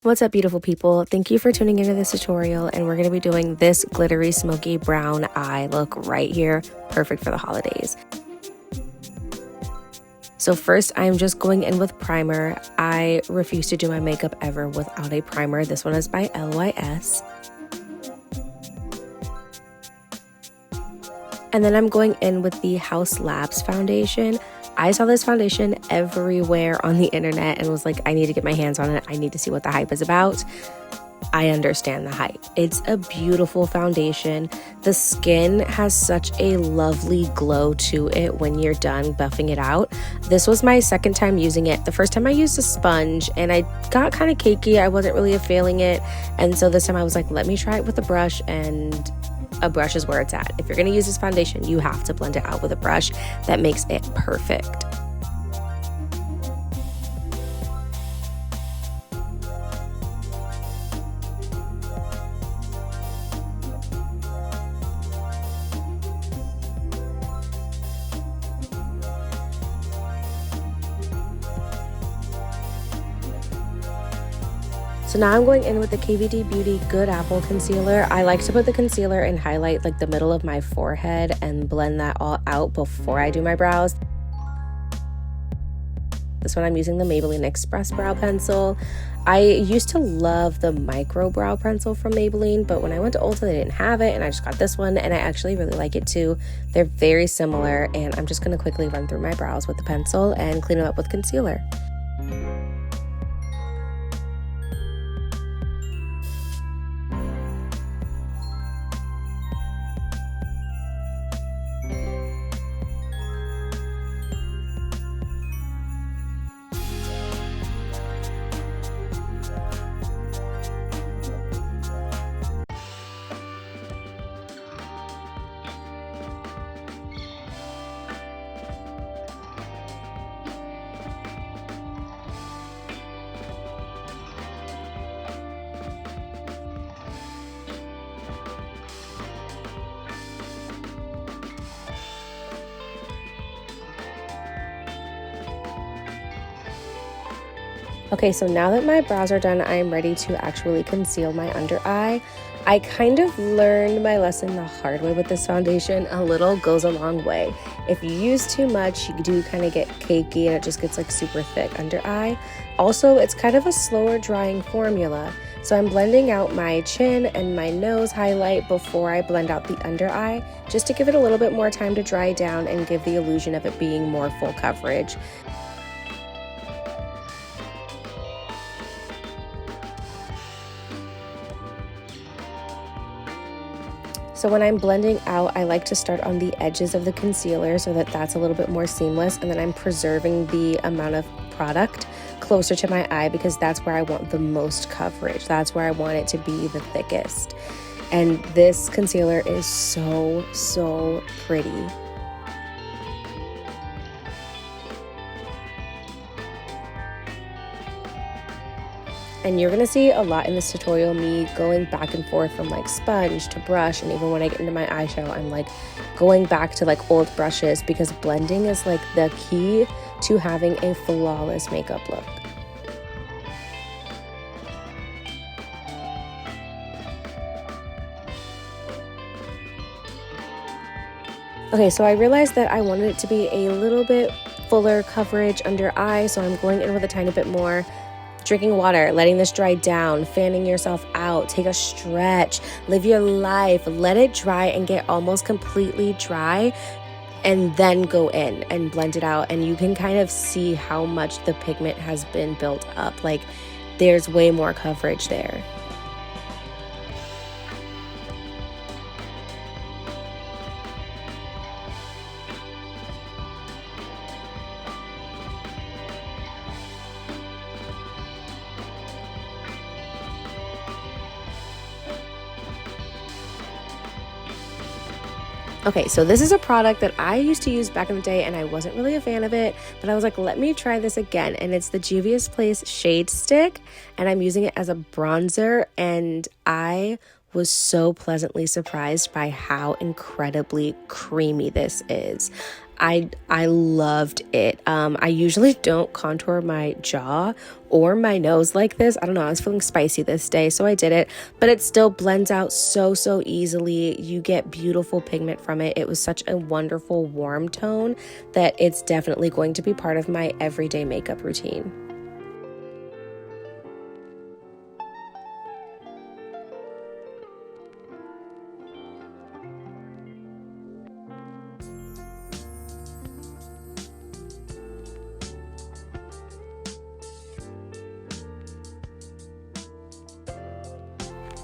What's up, beautiful people? Thank you for tuning into this tutorial, and we're going to be doing this glittery smoky brown eye look right here, perfect for the holidays. So first, I'm just going in with primer. I refuse to do my makeup ever without a primer. This one is by LYS. And then I'm going in with the Haus Labs foundation. I saw this foundation everywhere on the internet and was like, I need to get my hands on it. I need to see what the hype is about. I understand the hype. It's a beautiful foundation. The skin has such a lovely glow to it when you're done buffing it out. This was my second time using it. The first time I used a sponge and I got kind of cakey. I wasn't really feeling it. And so this time I was like, let me try it with a brush, and a brush is where it's at. If you're going to use this foundation, you have to blend it out with a brush. That makes it perfect. So now I'm going in with the KVD Beauty Good Apple Concealer. I like to put the concealer and highlight like the middle of my forehead and blend that all out before I do my brows. This one I'm using the Maybelline Express Brow Pencil. I used to love the Micro Brow Pencil from Maybelline, but when I went to Ulta, they didn't have it, and I just got this one, and I actually really like it too. They're very similar, and I'm just going to quickly run through my brows with the pencil and clean them up with concealer. Okay, so now that my brows are done, I am ready to actually conceal my under eye. I kind of learned my lesson the hard way with this foundation. A little goes a long way. If you use too much, you do kind of get cakey and it just gets like super thick under eye. Also, it's kind of a slower drying formula. So I'm blending out my chin and my nose highlight before I blend out the under eye, just to give it a little bit more time to dry down and give the illusion of it being more full coverage. So when I'm blending out, I like to start on the edges of the concealer so that that's a little bit more seamless, and then I'm preserving the amount of product closer to my eye because that's where I want the most coverage. That's where I want it to be the thickest. And this concealer is so pretty. And you're gonna see a lot in this tutorial, me going back and forth from like sponge to brush, and even when I get into my eyeshadow, I'm like going back to like old brushes because blending is like the key to having a flawless makeup look. Okay, so I realized that I wanted it to be a little bit fuller coverage under eye, so I'm going in with a tiny bit more. Drinking water, letting this dry down, fanning yourself out, take a stretch, live your life, let it dry and get almost completely dry, and then go in and blend it out. And you can kind of see how much the pigment has been built up. Like, there's way more coverage there. Okay, so this is a product that I used to use back in the day and I wasn't really a fan of it, but I was like, let me try this again. And it's the Juvia's Place Shade Stick, and I'm using it as a bronzer, and I was so pleasantly surprised by how incredibly creamy this is. I loved it. I usually don't contour my jaw or my nose like this. I don't know, I was feeling spicy this day, so I did it, but it still blends out so easily. You get beautiful pigment from it. It was such a wonderful warm tone that it's definitely going to be part of my everyday makeup routine.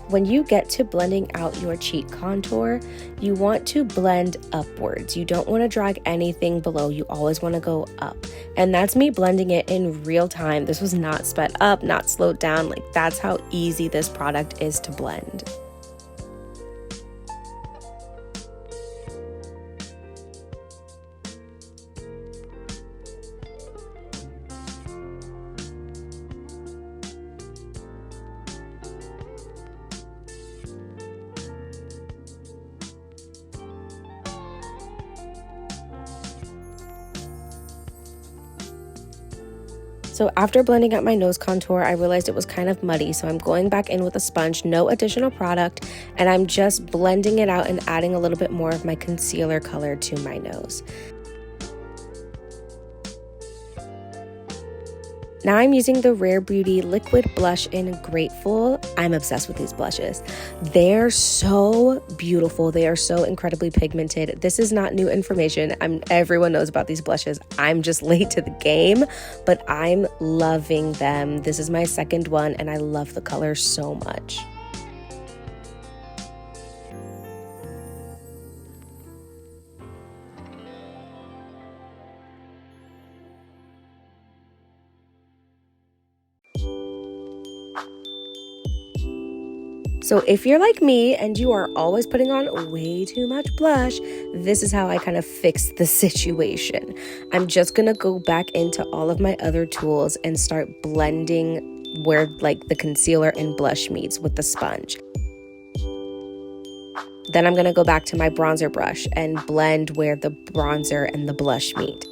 When you get to blending out your cheek contour, you want to blend upwards. You don't want to drag anything below. You always want to go up. And that's me blending it in real time. This was not sped up, not slowed down. Like, that's how easy this product is to blend. So after blending out my nose contour, I realized it was kind of muddy, so I'm going back in with a sponge, no additional product, and I'm just blending it out and adding a little bit more of my concealer color to my nose. Now I'm using the Rare Beauty Liquid Blush in Grateful. I'm obsessed with these blushes. They're so beautiful. They are so incredibly pigmented. This is not new information. Everyone knows about these blushes. I'm just late to the game, but I'm loving them. This is my second one, and I love the color so much. So if you're like me and you are always putting on way too much blush, this is how I kind of fix the situation. I'm just gonna go back into all of my other tools and start blending where like the concealer and blush meets with the sponge. Then I'm gonna go back to my bronzer brush and blend where the bronzer and the blush meet.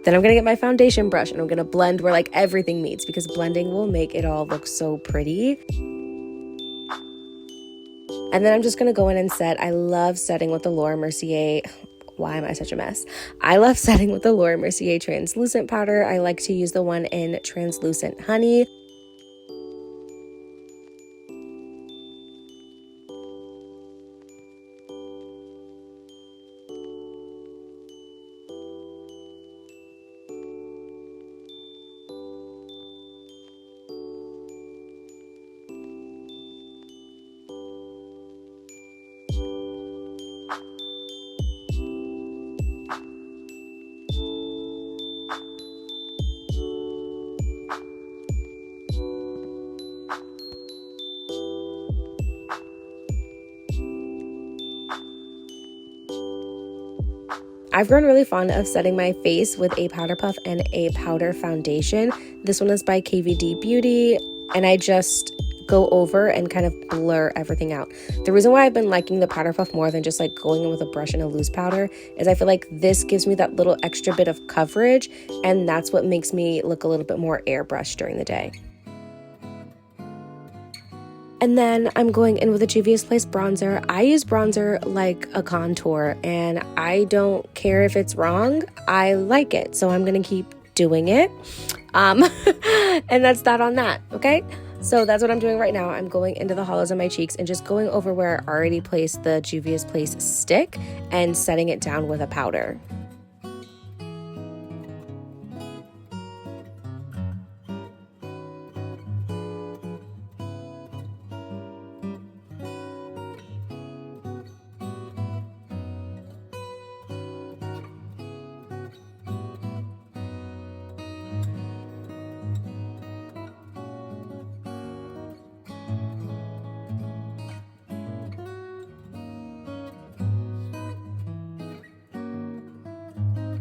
Then I'm gonna get my foundation brush and I'm gonna blend where like everything meets, because blending will make it all look so pretty. And then I'm just gonna go in and set. I love setting with the Laura Mercier. Why am I such a mess? I love setting with the Laura Mercier translucent powder. I like to use the one in Translucent Honey. I've grown really fond of setting my face with a powder puff and a powder foundation. This one is by KVD Beauty, and I just go over and kind of blur everything out. The reason why I've been liking the powder puff more than just like going in with a brush and a loose powder is I feel like this gives me that little extra bit of coverage, and that's what makes me look a little bit more airbrushed during the day. And then I'm going in with a Juvia's Place bronzer. I use bronzer like a contour, and I don't care if it's wrong. I like it, so I'm gonna keep doing it. And that's that on that, okay? So that's what I'm doing right now. I'm going into the hollows of my cheeks and just going over where I already placed the Juvia's Place stick and setting it down with a powder.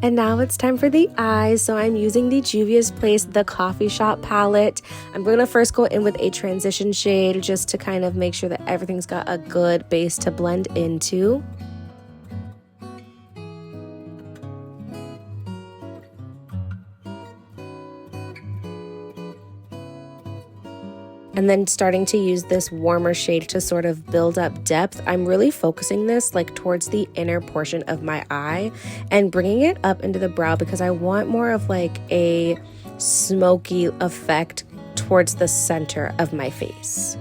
And now it's time for the eyes. So I'm using the Juvia's Place, the Coffee Shop palette. I'm going to first go in with a transition shade just to kind of make sure that everything's got a good base to blend into. And then starting to use this warmer shade to sort of build up depth. I'm really focusing this like towards the inner portion of my eye and bringing it up into the brow because I want more of like a smoky effect towards the center of my face.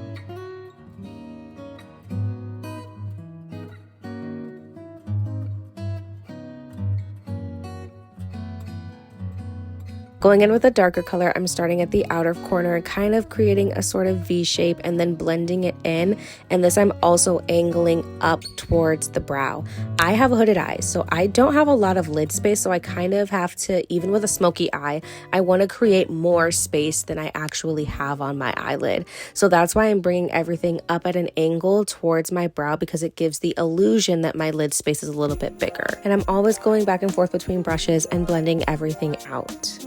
Going in with a darker color, I'm starting at the outer corner, kind of creating a sort of V shape and then blending it in. And this I'm also angling up towards the brow. I have hooded eyes, so I don't have a lot of lid space, so I kind of have to, even with a smoky eye, I want to create more space than I actually have on my eyelid. So that's why I'm bringing everything up at an angle towards my brow because it gives the illusion that my lid space is a little bit bigger. And I'm always going back and forth between brushes and blending everything out.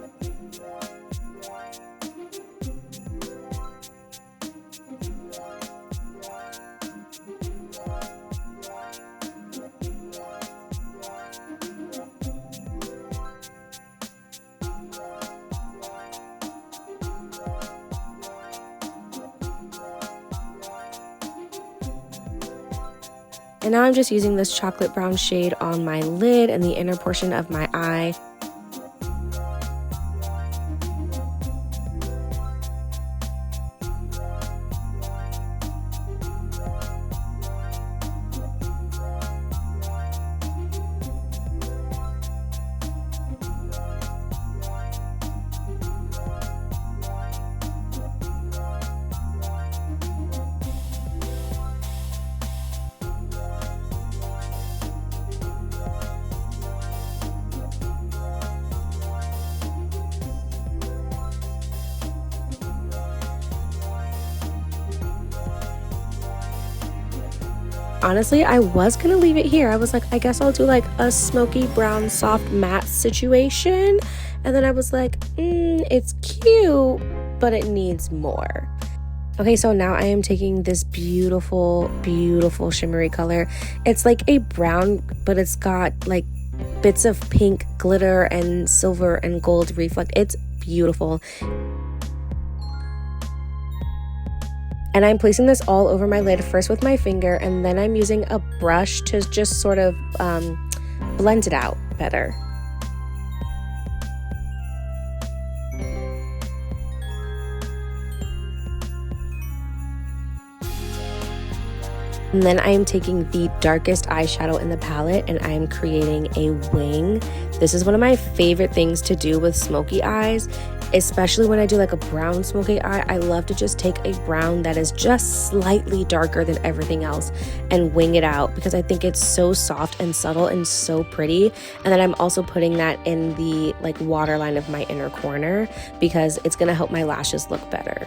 And now I'm just using this chocolate brown shade on my lid and the inner portion of my eye. Honestly, I was gonna leave it here. I was like, I guess I'll do like a smoky brown soft matte situation. And then I was like, it's cute, but it needs more. Okay, so now I am taking this beautiful, beautiful shimmery color. It's like a brown, but it's got like bits of pink glitter and silver and gold reflect. It's beautiful. And I'm placing this all over my lid, first with my finger, and then I'm using a brush to just sort of blend it out better. And then I am taking the darkest eyeshadow in the palette and I'm creating a wing. This is one of my favorite things to do with smoky eyes, especially when I do like a brown smoky eye. I love to just take a brown that is just slightly darker than everything else and wing it out because I think it's so soft and subtle and so pretty. And then I'm also putting that in the like waterline of my inner corner because it's gonna help my lashes look better.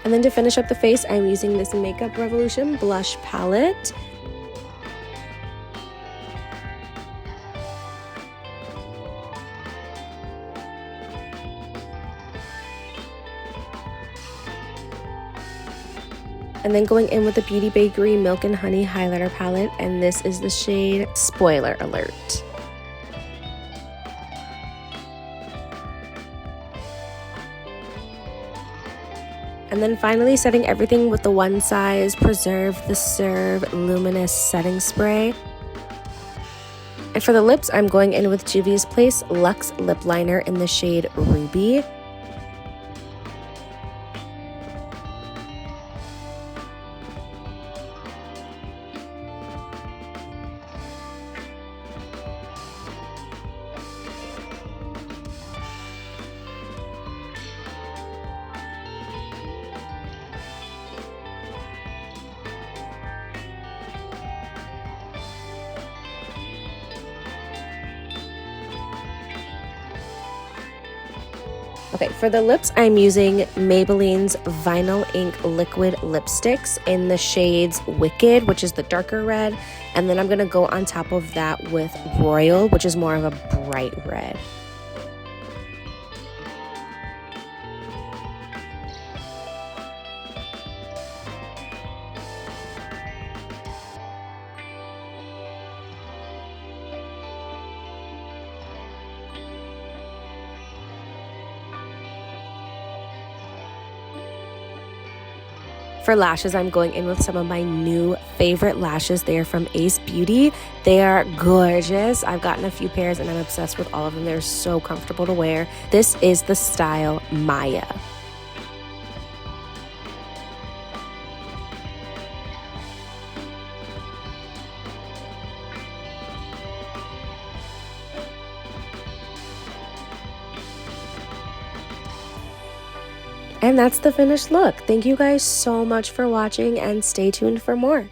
And then to finish up the face, I'm using this Makeup Revolution blush palette. And then going in with the Beauty Bakery Milk and Honey highlighter palette, and this is the shade Spoiler Alert. And then finally setting everything with the One Size Preserve the Serve Luminous Setting Spray. And for the lips, I'm going in with Juvia's Place Luxe Lip Liner in the shade Ruby. Okay, for the lips, I'm using Maybelline's Vinyl Ink Liquid Lipsticks in the shades Wicked, which is the darker red. And then I'm going to go on top of that with Royal, which is more of a bright red. For lashes, I'm going in with some of my new favorite lashes. They are from Ace Beauty. They are gorgeous. I've gotten a few pairs and I'm obsessed with all of them. They're so comfortable to wear. This is the style Maya. And that's the finished look. Thank you guys so much for watching and stay tuned for more.